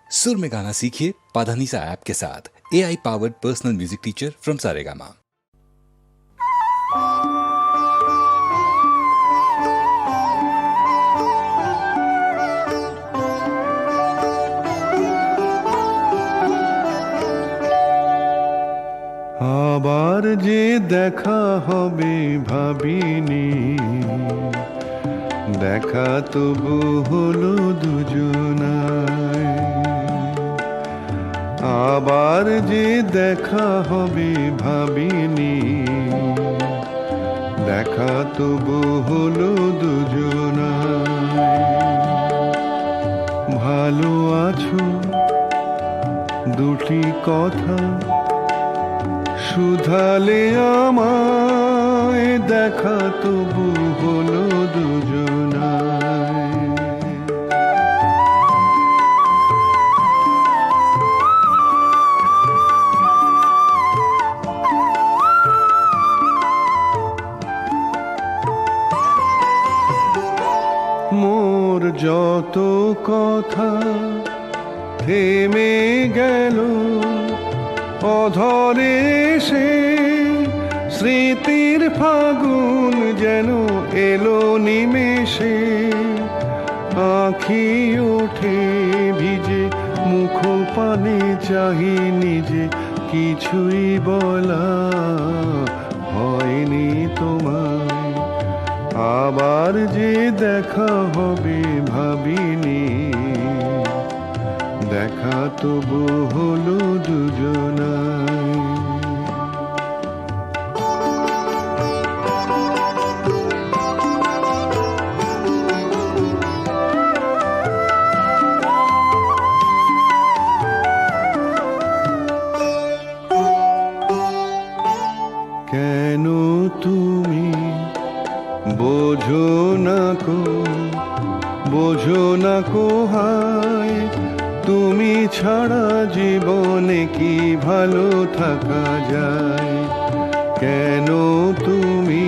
सुर में गाना सीखिए पाधानीसा ऐप के साथ। AI powered personal music teacher from Saregama. আবার যে দেখা হবে ভাবিনি, দেখা তবু হলো দুজনায়। আবার যে দেখা হবে ভাবিনি, দেখা তবু হলো দুজনায়। ভালো আছো দুটি কথা শুধালে আমায়, দেখা তবু হলো দুজনায়। মোর যত কথা থেমে গেল অধরে, সে স্মৃতির ফাগুন যেন এলো নিমেষে। আঁখি ওঠে ভিজে, মুখ পানে চাহি নিজে, কিছুই বলা হয়নি তোমায়। আবার যে দেখা হবে ভাবিনি, দেখা তবু হলো দুজনায়। কেন তুমি বোঝো না কো, বোঝো না কো হায়, তুমি ছাড়া জীবনে কি ভালো থাকা যায়। কেন তুমি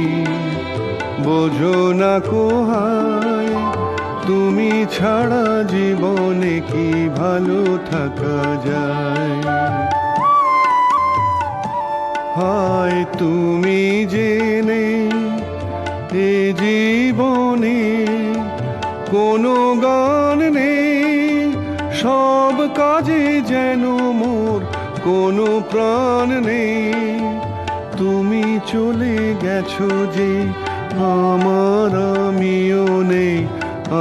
বোঝো না কো হায়, তুমি ছাড়া জীবনে কি ভালো থাকা যায়। হায় তুমি জেনে এ জীবনে কোনো গান নেই, সব কাজে যেন মোর কোনো প্রাণ নেই। তুমি চলে গেছো যে আমার আমিও নেই,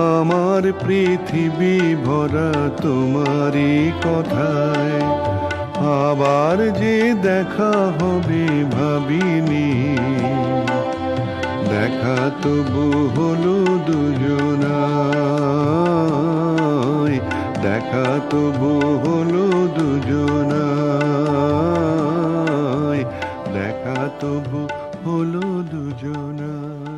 আমার পৃথিবী ভরা তোমারই কথায়। আবার যে দেখা হবে ভাবিনি, দেখা তবু হলো দুজনায়। দেখা তবু হলো দুজনায়, দেখা তবু হলো দুজনায়।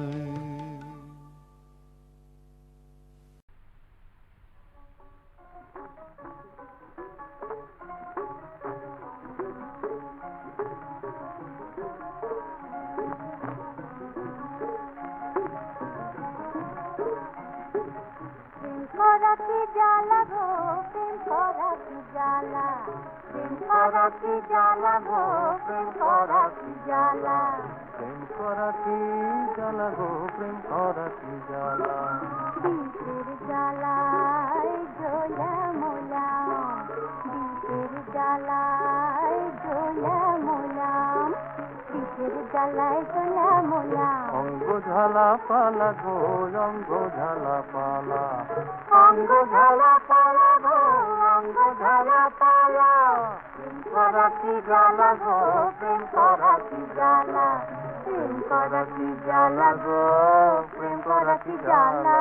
করা কি জ্বালা গো, প্রেম করা কি জ্বালা, প্রেম করা কি জ্বালা গো, প্রেম করা কি জ্বালা, প্রেম করা কি জ্বালা গো, প্রেম করা কি জ্বালা। বিষের জ্বালায় জ্বলা মোলাম, বিষের জ্বালায় জ্বলা মোলাম, বিষের জ্বালায় জ্বলা মোলাম। অঙ্গ ঝালা পালা গো, অঙ্গ ঝালা পালা, অঙ্গ ঝালা পালা গো, অঙ্গ ঝালা পালা, প্রেম করা কি জ্বালা গো, প্রেম করা কি জ্বালা, প্রেম করা কি জ্বালা গো, প্রেম করা কি জ্বালা।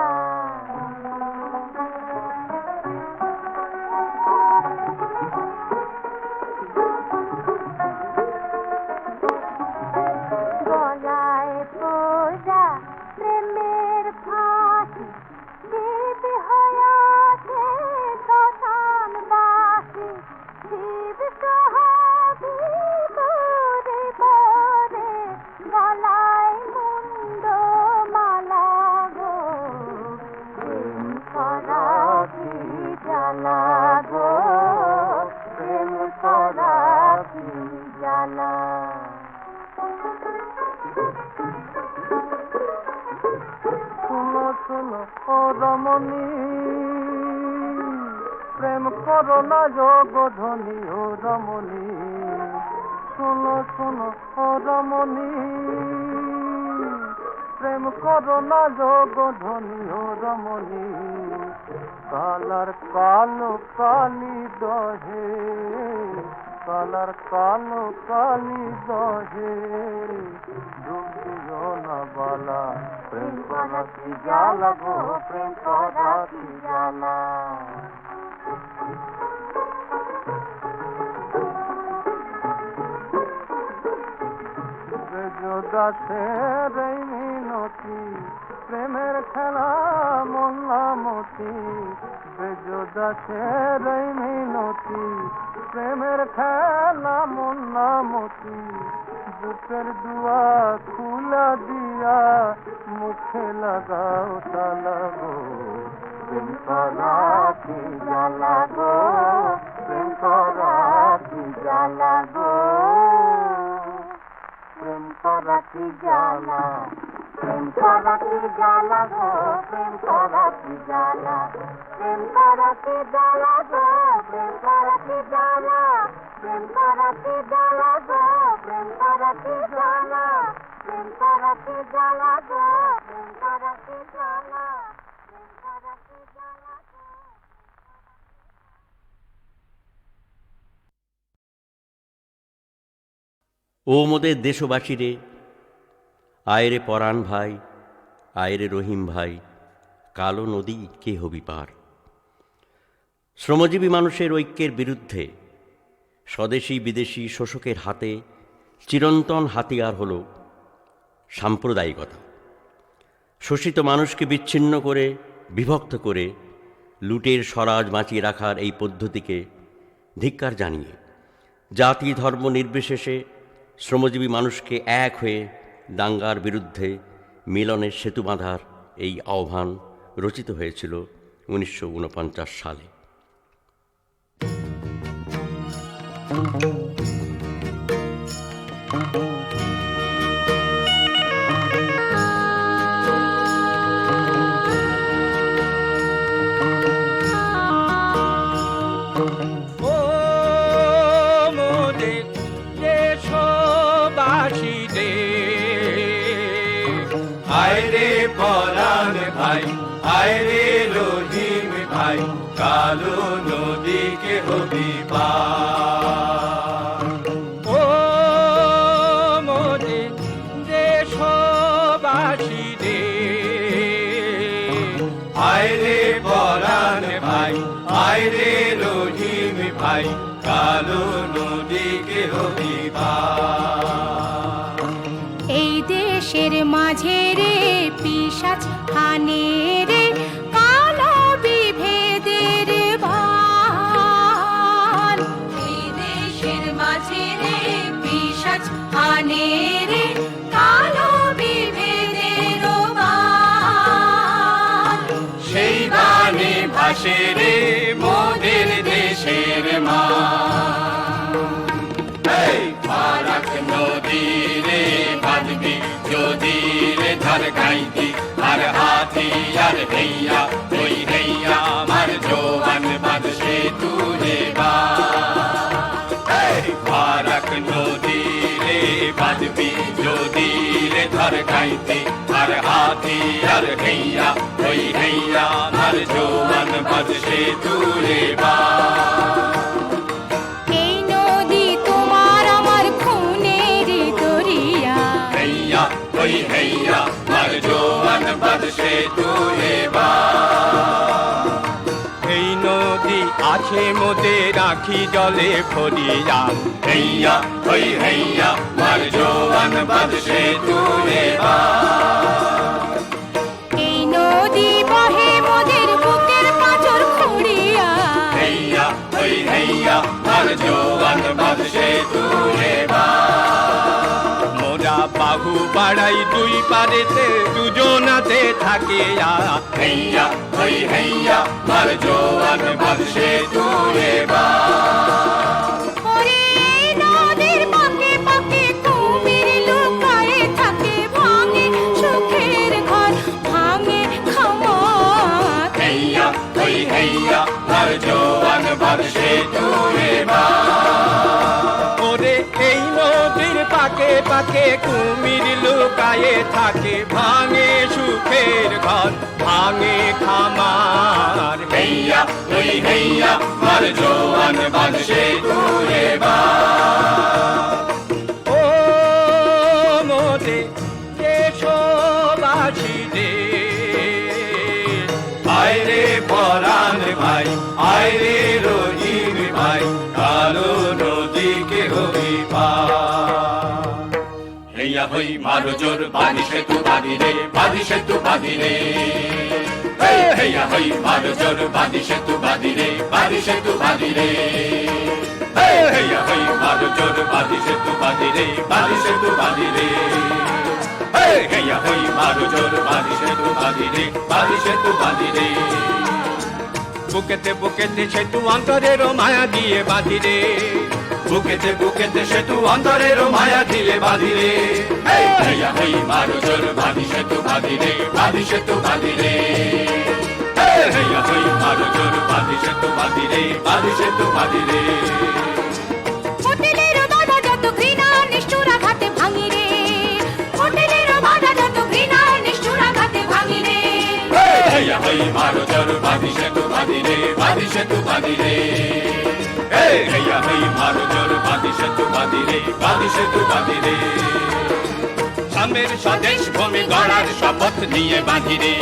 গলায় পড়া প্রেমের ফাঁসি, শিব হয়ে আছে শ্মশান বাসী, শিব সোহাগী বরে বরে, গলায় মুন্ড মালা গো, প্রেম শোনো ও রমণী, প্রেম করো না জগধনী ও রমণী, শোনো শোনো ও রমণী, প্রেম করো না জগধনী ও রমণী, কালার কালো কালি দহে, কালার কালো কালি দহে, ডুব দিও না বালা, প্রেম করা কি জ্বালা গো, প্রেম করা কি জ্বালা। দাসের এই মিনতি, প্রেমের খেলা মোল্লামতি, বেজদাসের এই মিনতি, প্রেমের খেলা মোল্লামতি, বুকের দুয়া খুলা দিয়া মুখে লাগাও তালা গো, প্রেম করা কি জ্বালা গো, প্রেম করা কি জ্বালা গো, প্রেম করা কি জ্বালা, প্রেম করা কি জ্বালা গো, প্রেম করা কি জ্বালা, প্রেম করা কি জ্বালা গো, প্রেম করা কি জ্বালা, প্রেম করা কি জ্বালা গো, প্রেম করা কি জ্বালা, প্রেম করা কি জ্বালা গো, প্রেম করা কি জ্বালা, প্রেম করা কি জ্বালা গো। ও মোদের দেশবাসীরে, আয়রে পরাণ ভাই, আয়রে রহিম ভাই, কালো নদী কে হবি পার। শ্রমজীবী মানুষের ঐক্যের বিরুদ্ধে স্বদেশী বিদেশি শোষকের হাতে চিরন্তন হাতিয়ার হল সাম্প্রদায়িকতা। শোষিত মানুষকে বিচ্ছিন্ন করে, বিভক্ত করে লুটের স্বরাজ বাঁচিয়ে রাখার এই পদ্ধতিকে ধিক্কার জানিয়ে জাতি ধর্ম নির্বিশেষে শ্রমজীবী মানুষকে এক হয়ে দাঙ্গার বিরুদ্ধে মিলনের সেতু বাঁধার এই আহ্বান রচিত হয়েছিল 1949 সালে। আয়রে পরাণ ভাই, আয়রে রহিম ভাই, কালো নদীকে হবি পার। ও মোদের দেশবাসী রে, আয়রে পরাণ ভাই, আয়রে রহিম ভাই, কালো নদীকে হবি পার। এই দেশের মাঝে রে পিশাচ হানে রে, কালো বিভেদের বান। এই দেশের মাঝে রে পিশাচ হানে রে, কালো বিভেদের বান। সেই বানে ভাসে রে মোদের দেশের মা। ফারাক নদী রে বাঁধবি যদি রে ধার গাইবি, আর হাতি আর হেইয়া ওই হেইয়া আমার জোয়ান বাঁধছে তুলে বা। ফারাক নদী রে বাঁধবি যদি রে ধার গাইবি, আর হাতি আর হেইয়া ওই হেইয়া আমার জোয়ান বাঁধছে তুলে বা। ওই হেইয়া মার জোয়ান বাদশে তুলে বা। এই নদী আছে মোদের রাখি জলে ভরিয়া। হেইয়া ওই হেইয়া মার জোয়ান বাদশে তুলে বা। এই নদী বহে মোদের বুকের পাঁজর খুঁড়িয়া। হেইয়া ওই হেইয়া মার জোয়ান বাদশে তুলে বা। মোরা বাহু বাড়াই দুই পারেতে, দুজনাতে থাকিয়া। হেইয়া ওই হেইয়া মার জোয়ান বাদশে তুলে বা। ওরে নদীর পাকে পাকে কুমির লুকায়ে থাকে, ভাঙে সুখের ঘর, ভাঙে ক্ষমা জোয়ান বর্ষে তুই ওরে এই নদীর পাকে পাকে কুমির লুকায়ে থাকে, ভাঙে সুখের ঘর, ভাঙে খামার। হেইয়া ওই হেইয়া মার জোয়ান বর্ষে তুই ও মোরে দেশবাসী রে, আয়রে পরাণ ভাই, আয়রে রহিম ভাই, কালো নদীকে হবি পার। হেইয়া হই মারো জোর বাঁধি সেতু বাঁধি রে, বাঁধি সেতু বাঁধি রে। হেইয়া হই মারো জোর বাঁধি সেতু বাঁধি রে, বাঁধি সেতু বাঁধি রে। হেইয়া হই মারো জোর বাঁধি সেতু বাঁধি রে, বাঁধি সেতু বাঁধি রে। হেইয়া হই মারো জোর বাঁধি সেতু বাঁধি রে, বাঁধি সেতু বাঁধি রে। বুকেতে বুকেতে সেতু অন্তরেরও মায়া দিয়ে বাঁধি রে, বুকেতে বুকেতে সেতু অন্তরের মায়া দিলে বাঁধি রে। হেইয়া হই মারো জোর বাঁধি সেতু বাঁধি রে, বাঁধি সেতু বাঁধি রে। হেইয়া হই মারো জোর বাঁধি সেতু বাঁধি রে, বাঁধি সেতু বাঁধি রে। হোটেলের বাধা যত ঘৃণা নিষ্ঠুর আঘাতে ভাঙি রে, হোটেলের বাধা যত ঘৃণা নিষ্ঠুর আঘাতে ভাঙি রে। হেইয়া হই মারো জোর বাঁধি সেতু বাঁধি রে, বাঁধি সেতু বাঁধি রে। হেইয়া হই মারো জোর বাঁধি সেতু বাঁধি রে, বাঁধি সেতু বাঁধি রে। স্বামের স্বদেশ ভূমি গড়ার শপথ নিয়ে বাঁধি রে,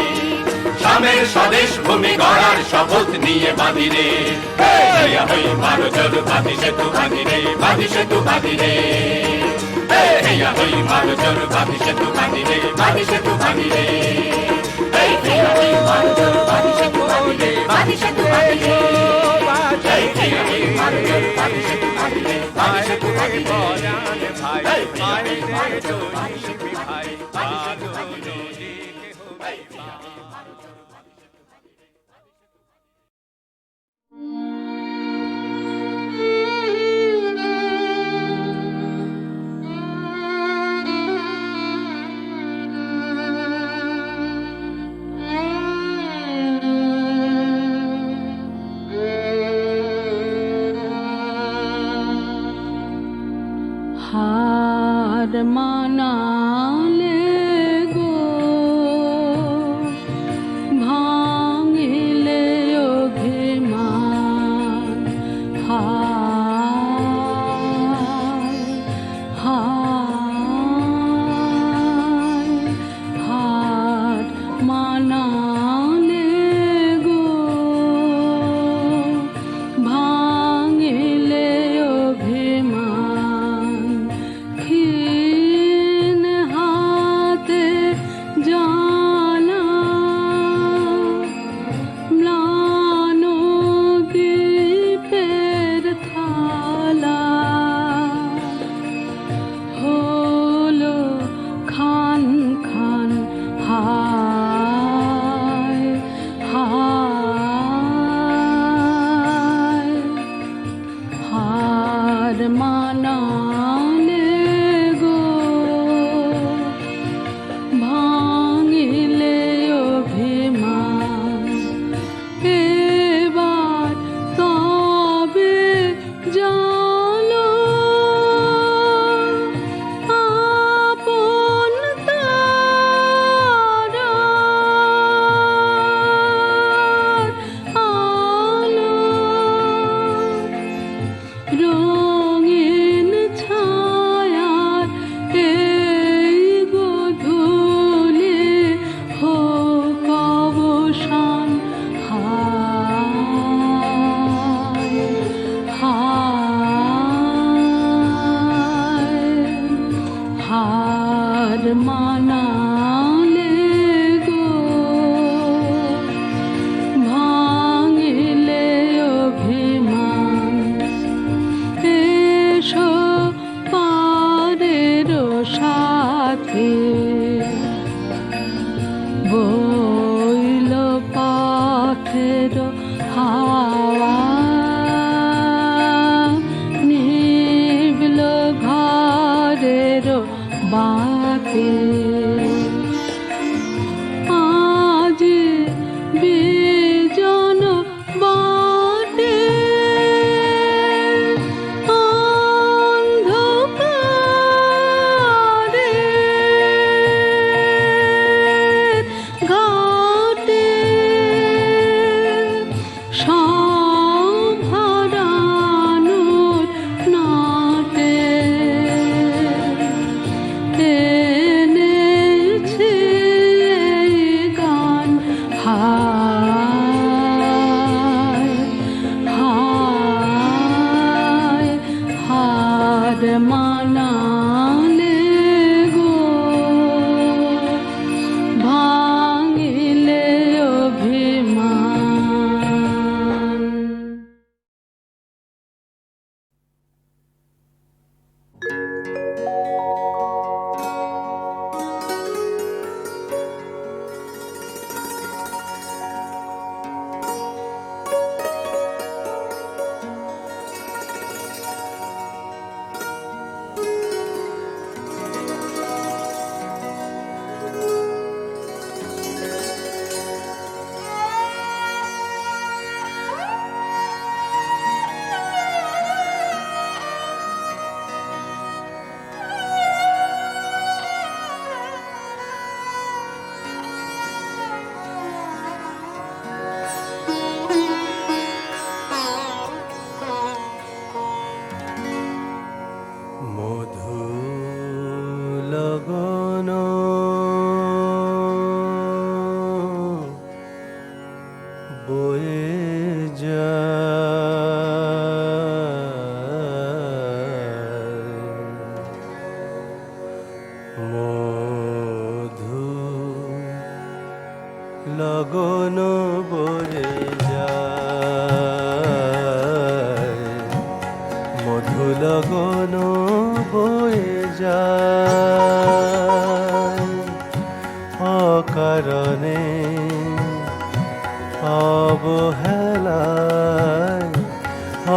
স্বামের স্বদেশ ভূমি গড়ার শপথ নিয়ে বাঁধি রে। হেইয়া হই মারো জোর বাঁধি সেতু বাঁধি রে, বাঁধি সেতু বাঁধি রে। হেইয়া হই মারো জোর বাঁধি সেতু বাঁধি রে, বাঁধি সেতু বাঁধি রে। হেইয়া হই মারো জোর বাঁধি সেতু বাঁধি রে, বাঁধি সেতু বাঁধি রে। হেইয়া হই মারো জোর বাঁধি সেতু বাঁধি রে, বাঁধি সেতু বাঁধি রে। ভাই হেইয়া ভাই হই মারো জোর বাঁধি রে সেতু ভাই, বাঁধি রে, ভালো বাঁধি সেতু বাঁধি রে। নদীকে হবি পার। হার মানালে গো ভাঙিলে অভিমান, হার মানালে গো ভাঙিলে অভিমান, ক্ষীণ হাতে জানা ম্লান দ্বীপের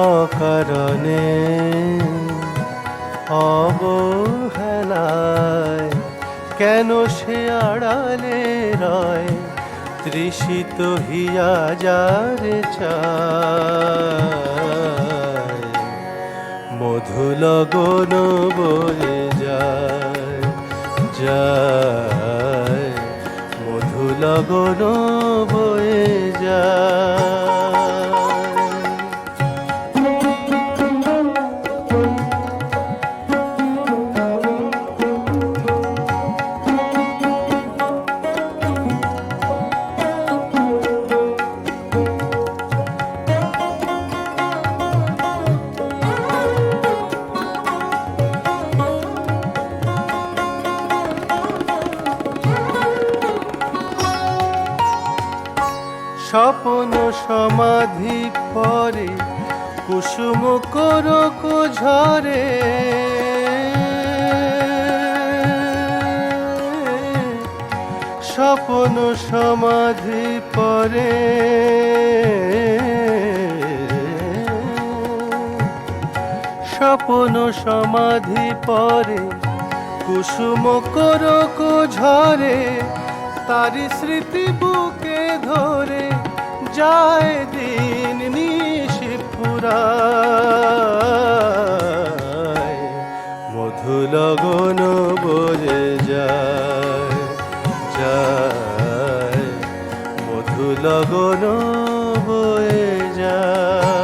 অকারণে অবহেলায় কেন সে আড়ালে রয় তৃষিত হিয়া যারে চায় মধু লগন বয়ে যায় যায় মধু লগন বয়ে যায় স্বপ্ন সমাধি পরে কুসুম করক ঝরে স্বপ্ন সমাধি পরে স্বপ্ন সমাধি পরে কুসুম করক ঝরে তারি স্মৃতি বুকে ধরে যায় দিন নিশি ফুরায় মধু লগন বয়ে যায় যায় মধু লগন বয়ে যায়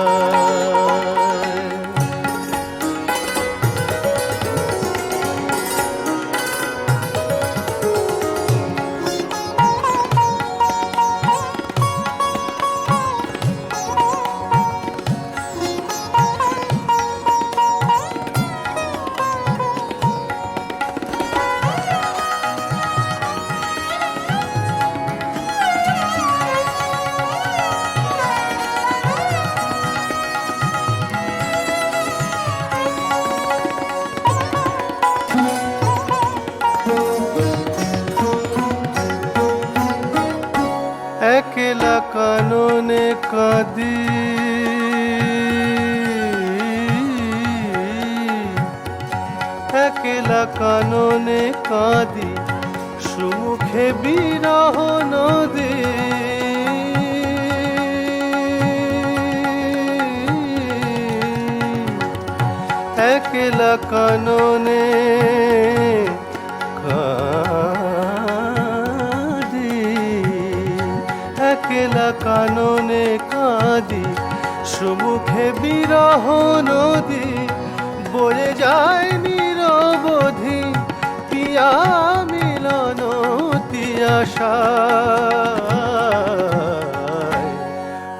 একলা কাননে কাঁদি একলা কাননে কাঁদি সুমুখে বিরহ নদী একলা কাননে একলা কাননে কাঁদি সুমুখে বিরহ নদী বয়ে যায় নিরবধি পিয়া মিলন তিয়াশায়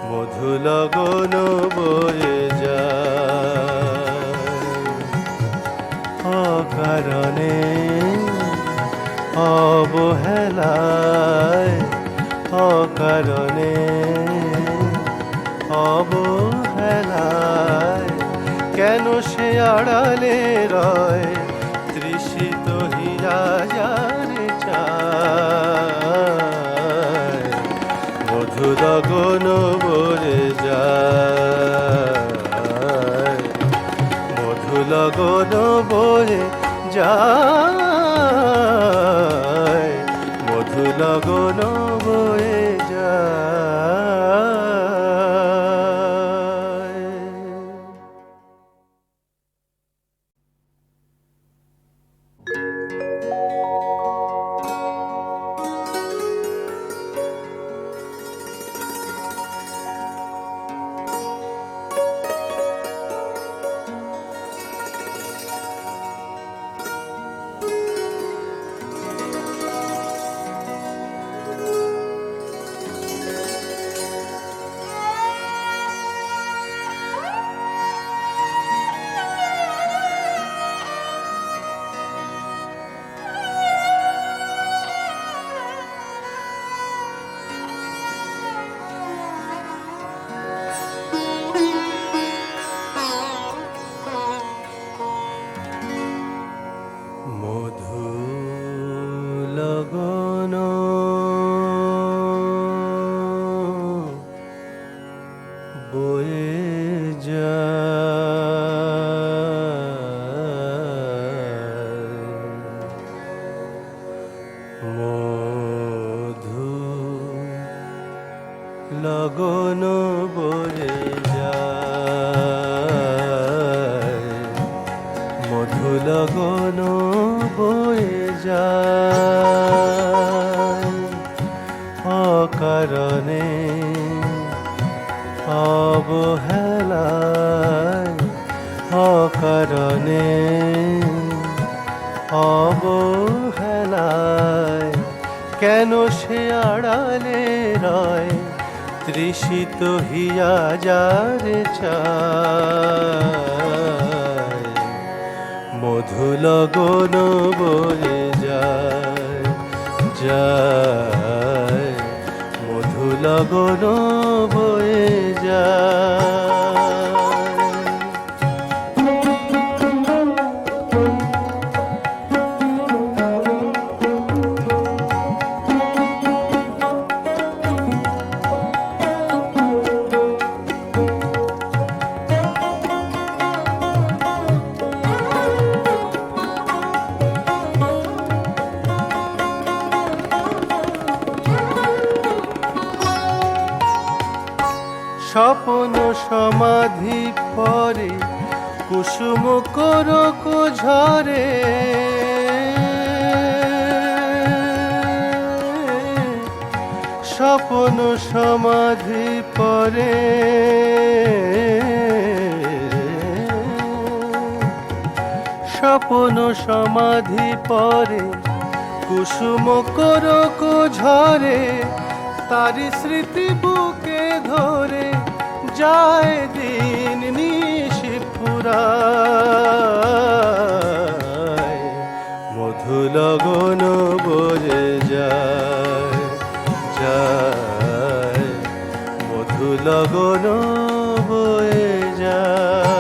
মধু লগন বয়ে যায় অকারণে অবহেলায় অকারণে অবহেলায় কেন সে আড়ালে রয় তৃষিত হীরা যারে চায় মধু লগন বয়ে যায় মধু লগন বয়ে যায় মধু লগন বয়ে যায় কেন সে আড়ালে রয় তৃষিত হিয়া যারে চায় মধু লগন বয়ে যায় যায় মধু লগন বয়ে যায় স্বপন সমাধি পরে কুসুম করক ঝরে স্বপন সমাধি পরে স্বপন সমাধি পরে কুসুম করক ঝরে তারি স্মৃতি বুকে ধরে যায় দিন নিশি ফুরায় মধু লগন বয়ে যায় যায় মধু লগন বয়ে যায়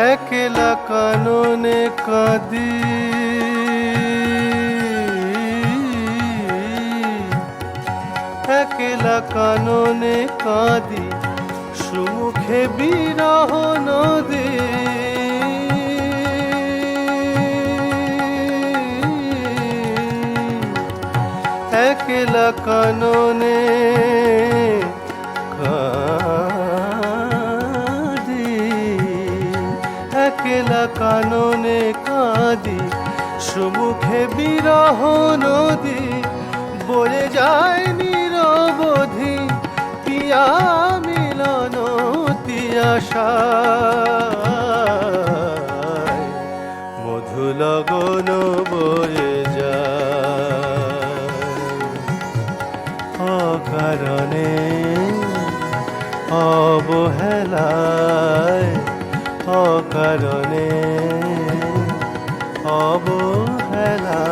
একলা কাননে কাঁদি একলা কাননে কাঁদি সুমুখে বিরহ নদী একলা কাননে একলা কাননে কাঁদি সুমুখে বিরহ নদী বয়ে যায় নিরবধি পিয়া মিলন তিয়াশায় মধু লগন বয়ে যায় অকারণে অবহেলায় অকারণে অবহেলায়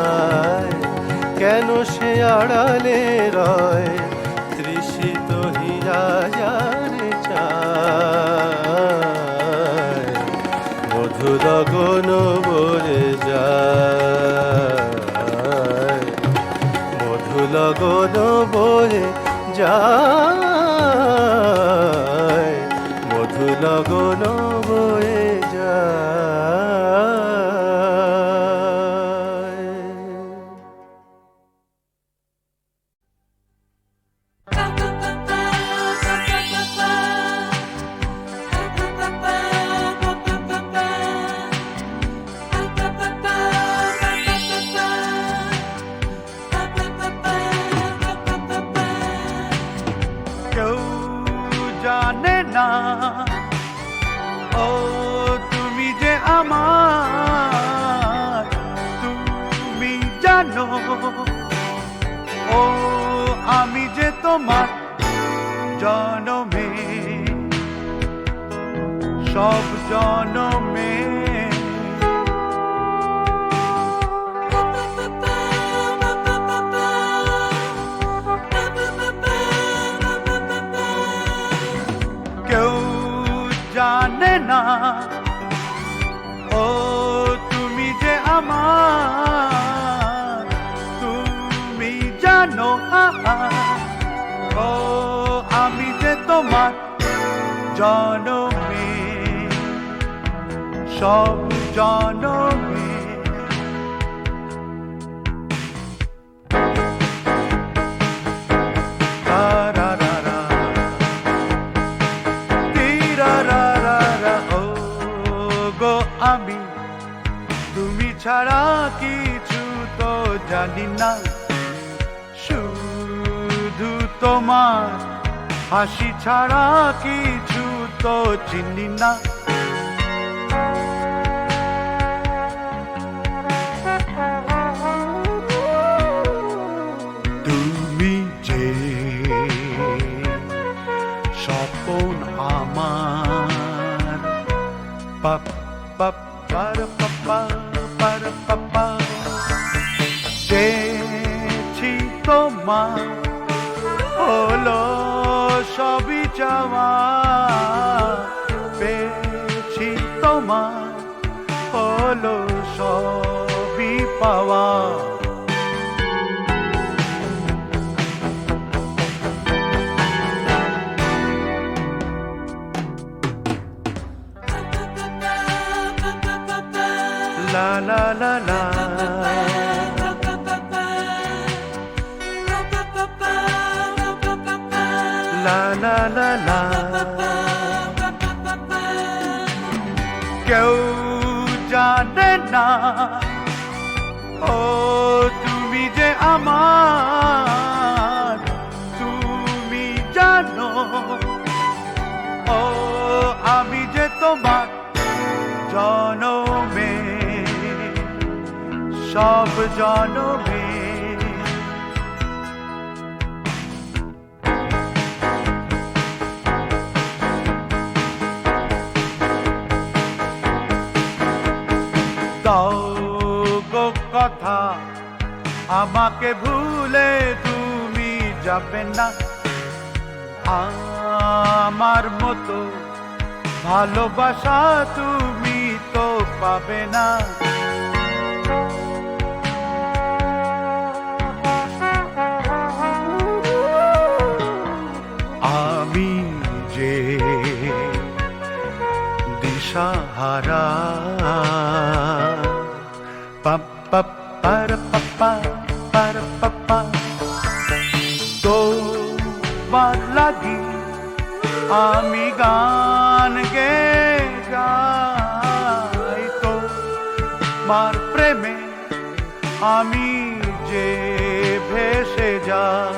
কেন সে আড়ালে রয় তৃষিত হিয়া যারে চায় মধু লগন বয়ে যায় মধু লগন বয়ে যায় মধু লগন বয়ে যায় কেউ জানে না ও তুমি যে আমার তুমি জানো ও আমি যে তোমার জনমে সব জনমে কেউ জানে না ও তুমি যে আমার তুমি জানো ও আমি যে তোমার জনমে সব জনমে রা ও গো আমি তুমি ছাড়া কিছু তো জানি না, শুধু তোমার হাসি ছাড়া কিছু তো চিনি না। তুমি যে স্বপন আমার পাপ পাপ পার পাপা পার পাপা চেয়েছি তোমার হলো সবই চাওয়া, পেয়েছি তোমার হলো সবই পাওয়া। La la la la la la la la কেউ জানে না ও তুমি যে আমার, তুমি জানো ও আমি যে তোমার জনমে সব জনমে। দাও গো কথা আমাকে ভুলে তুমি যাবে না, আমার মতো ভালোবাসা তুমি তো পাবে না। আমি যে দিশাহারা পাপ পাপ পার পাপা পার পাপা তোমার লাগি আমি গান গে গাই, তোমার প্রেমে আমি যে ভেসে যাই।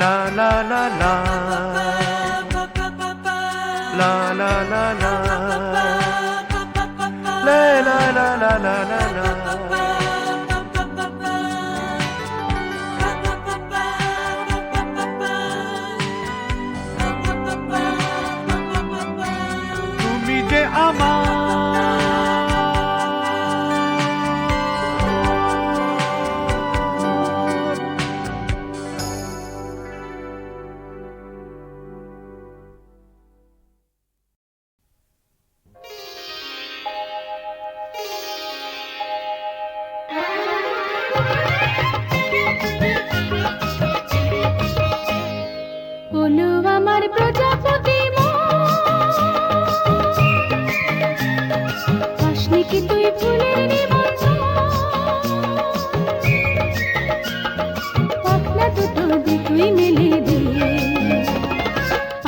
La la la la la la la la la la la la la la তুমি যে আমার ওলো আমার প্রজাপতি আসনি কি তুই ফুলের নিমন্ত্রণ, পাখনা দুটো দুই মেলে দিয়ে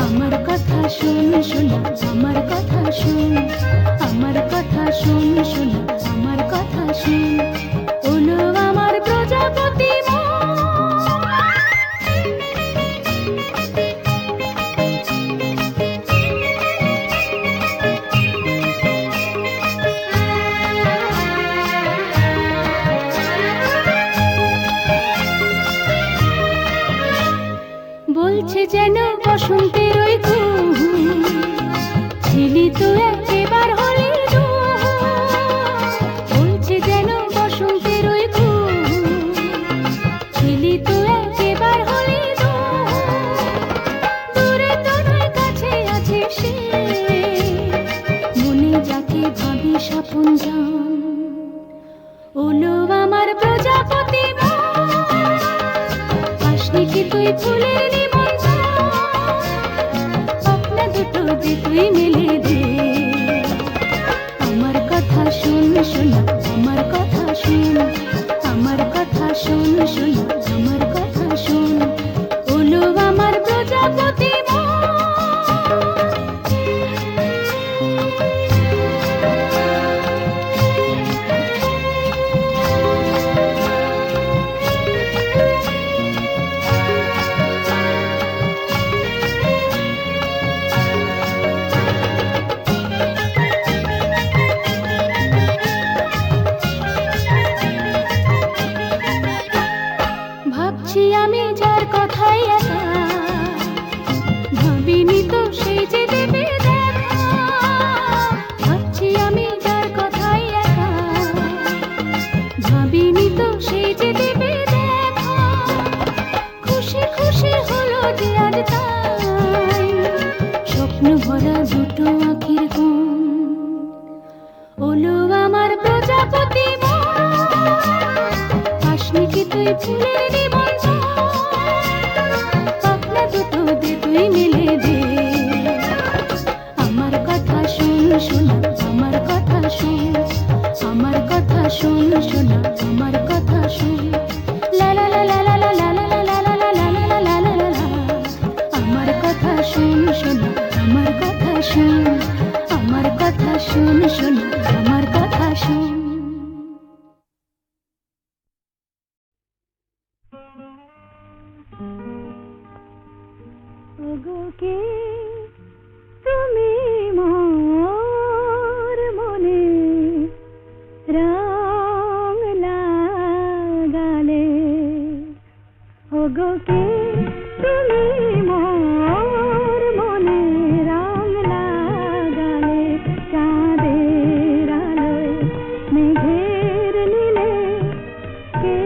আমার কথা শুন শোনা, আমার কথা শুন, আমার কথা শুন শোনা, আমার কথা শুন। ওলো আমার প্রজাপতি বলছে যেন বসন্তের ওই কুহু, ছিলি তো একেবার হলি বলছে যেন বসন্তের ওই কুহু, ছিলি তো একেবার হলি দূরে তো নয় কাছে আছে সে, মনে যাকে ভাবি সব তুই ফুলের নিমন্ত্রণ, পাখনা দুটো যে তুই মেলে দে। আমার কথা শুন শোনা, আমার কথা শুন, আমার কথা শুন শোনা, আমার কথা শুন, ওলো আমার প্রজাপতি মন। ভাবছি আমি যার কথাই একা, ভাবিনি তো সেই যে দেবে দেখা। ভাবছি আমি যার কথাই একা, ভাবিনি তো সেই যে দেবে দেখা। খুশি খুশি হলো যে আজ তাই, স্বপ্ন ভরা দুটো আখির কোণ, ওলো আমার প্রজাপতি মন। আসনি কি তুই ফুলের নিমন্ত্রণ, পাখনা দুটো দে তুই মেলে দে। আমার কথা শুন শোনা, আমার কথা শুন, আমার কথা শুন শোনা, আমার কথা শুন। লা লা লা লা লা লা লা লা লা লা লা লা লা লা লা লা লা। আমার কথা শুন শোনা, আমার কথা শুন, আমার কথা শুন শোনা, আমার কথা শুন। ওগো কে তুমি মোর মনে রং লাগালে, ওগো কে তুমি মোর মনে রং লাগালে। চাঁদের আলোয় মেঘের নীলে কে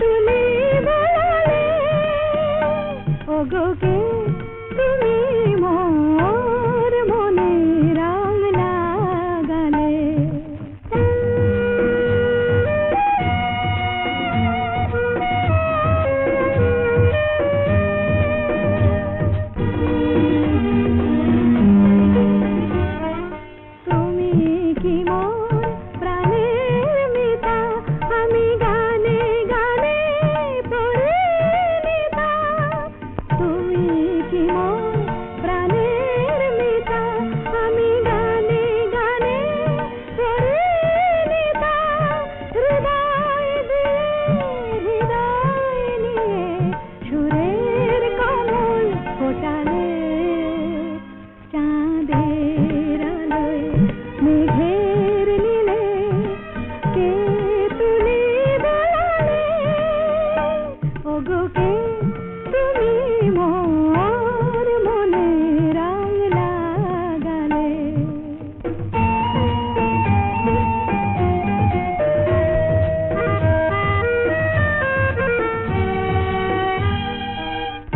তুমি বলালে, ওগো কে তুমি মোর মনে রং লাগালে। তুমি কি মোর প্রাণের মিতা, আমি গানে গানে পরিণীতা। তুমি কি মোর প্রাণের মিতা, আমি গানে গানে পরিণীতা। হৃদয় দিয়ে হৃদয় নিয়ে সুরের কমল ফোটালে। চাঁদের আলোয় মেঘের নীলে কে তুমি বলালে, ওগো কে তুমি মোর মনে রং লাগালে।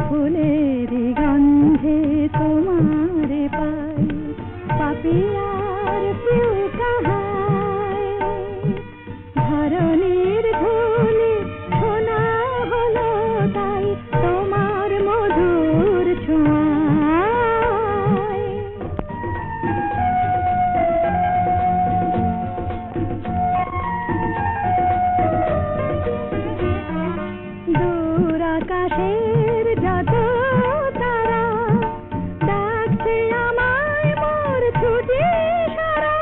ফুলের গন্ধে তোমার পাই, পাপিয়ার প্রিয় কাহাই। ধরণীর ধুলি শোনা হলো তাই, তোমার মধুর ছোঁয়ায়। দূর আকাশের যত তারা ডাকছে আমায় মোর ছুটি সারা।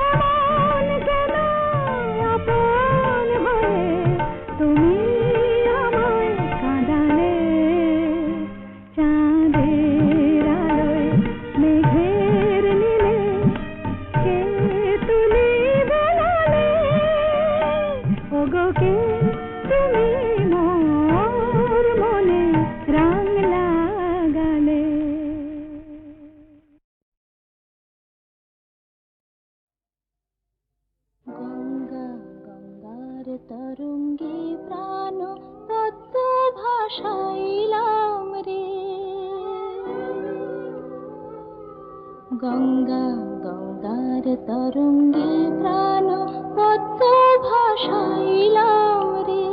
এমন কেন আপন হয়ে তুমি আমায় কাঁদালে। চাঁদের আলোয় মেঘের নীলে কে তুমি বলালে, ওগো কে তুমি মোর মনে রং লাগালে। গঙ্গা গঙ্গার তরঙ্গে প্রাণ পদ্ম ভাসাইলাম রে। গঙ্গা গঙ্গার তরঙ্গে প্রাণ পদ্ম ভাসাইলাম রে।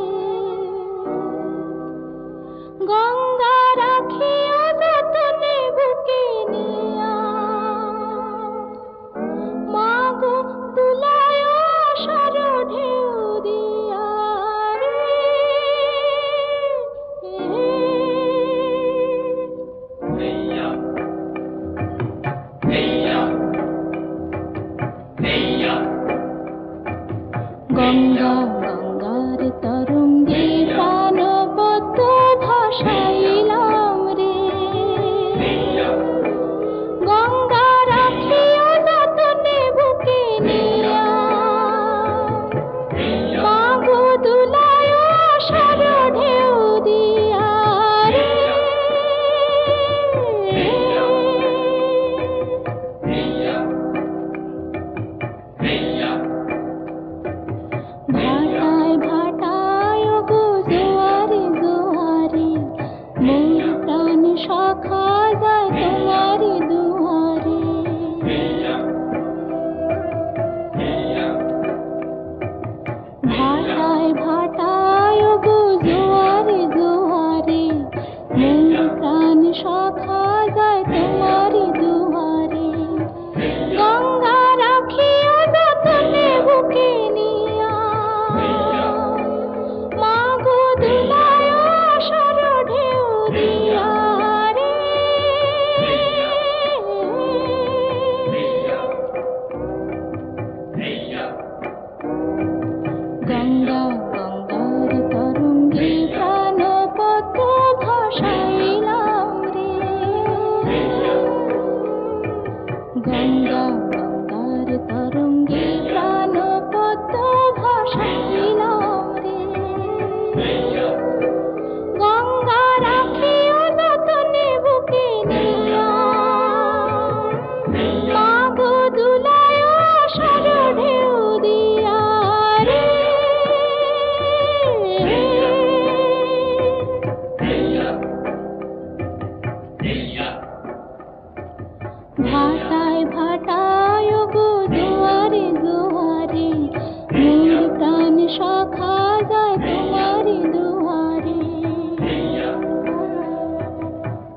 গঙ্গা রাখিও যতনে বুকে নিয়া, মাগো তুলায় আশার ঢেউ দিয়া রে। হেইয়া হেইয়া হেইয়া গঙ্গা গঙ্গার তরঙ্গে প্রাণবদ্ধ ভাসাইলাম রে। গঙ্গা রাখিও যতনে বুকে নিয়া, মাগো দুলায় আশার ঢেউ দিয়া রে। ভাটায় ভাটায় গো জোয়ারে জোয়ারে, মোর প্রাণ সখা যায় তোমারি দুয়ারে। ভাটায় ভাটায় গো জোয়ারে জোয়ারে, মোর প্রাণ সখা যায় তোমারি দুয়ারে। গঙ্গা রাখিও যতনে বুকে নিয়া, মাগো দুলায় আশার ঢেউ দিয়া রে। গঙ্গা গঙ্গার তরঙ্গে প্রাণপদ্ম ভাসাইলাম রে। গঙ্গা গঙ্গার তরঙ্গে প্রাণপদ্ম ভাসাইলাম রে। গঙ্গা রাখিও যতনে বুকে নিয়া, মাগো দুলায় আশার ঢেউ দিয়া রে। ভাটায় ভাটায় গো জোয়ারে জোয়ারে, মোর প্রাণ সখা যায় তোমারি দুয়ারে।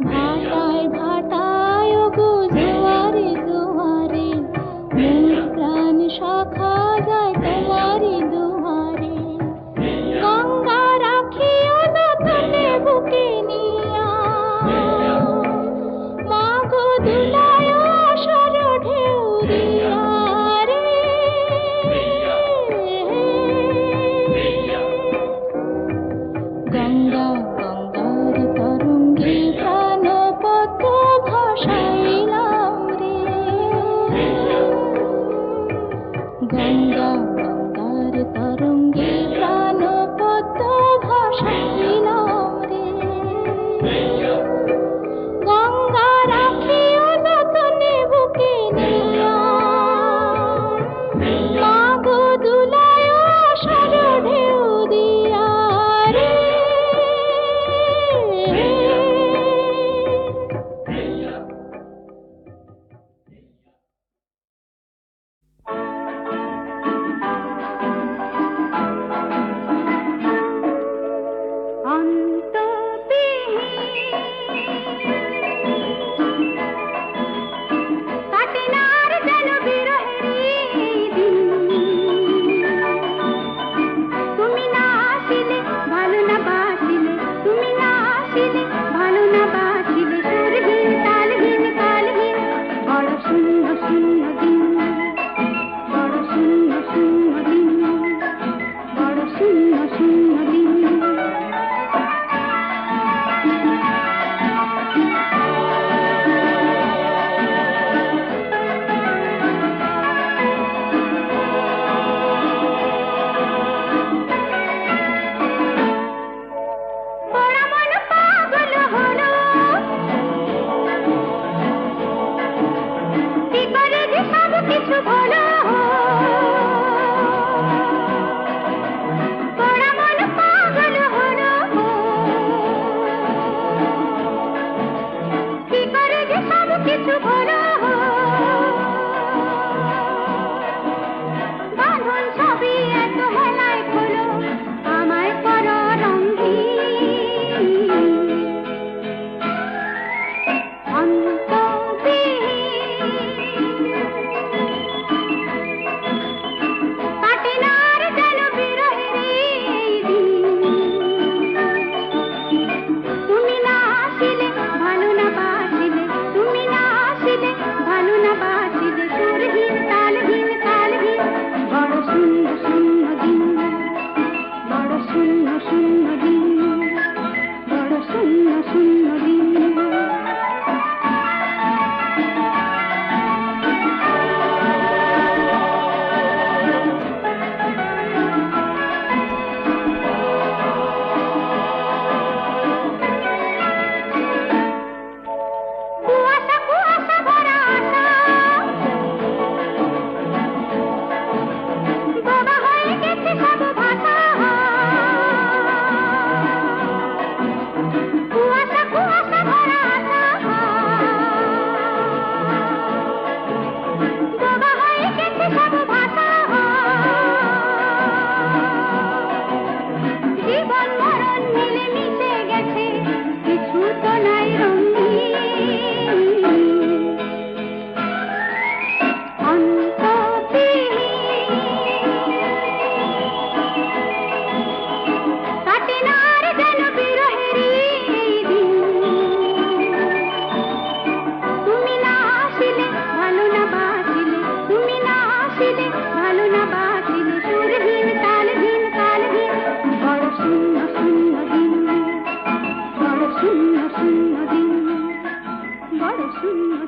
ভাটায় ভাটায় গো জোয়ারে জোয়ারে, মোর প্রাণ সখা যায় তোমারি দুয়ারে। গঙ্গা রাখিও যতনে বুকে নিয়া, মাগো দুলায় আশার ঢেউ দিয়া রে। গঙ্গা গঙ্গার তরঙ্গে প্রাণপদ্ম ভাসাইলাম রে। গঙ্গা গঙ্গার তরঙ্গে প্রাণপদ্ম ভাসাইলাম রে। গঙ্গা রাখিও যতনে বুকে নিয়া, মাগো দুলায় আশার ঢেউ দিয়া রে। কাটে না আর যেন বিরহের দিন, তুমি না আসিলে ভালো না বাসিলে, তুমি না আসিলে ভালো না বাসিলে, সুরহীন তালহীন কালহীন বড় শূন্য শূন্য দিন, বড় শূন্য শূন্য দিন, বড় শূন্য শূন্য দিন। পোড়া মন পাগল হলো, কি করে যে সব কিছু হলো। পোড়া মন পাগল হলো, কি করে যে সব কিছু হলো। বাঁধন সবই এত হেলায় হলো, আমায় করো রঙ্গিন।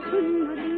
শূন্য দিন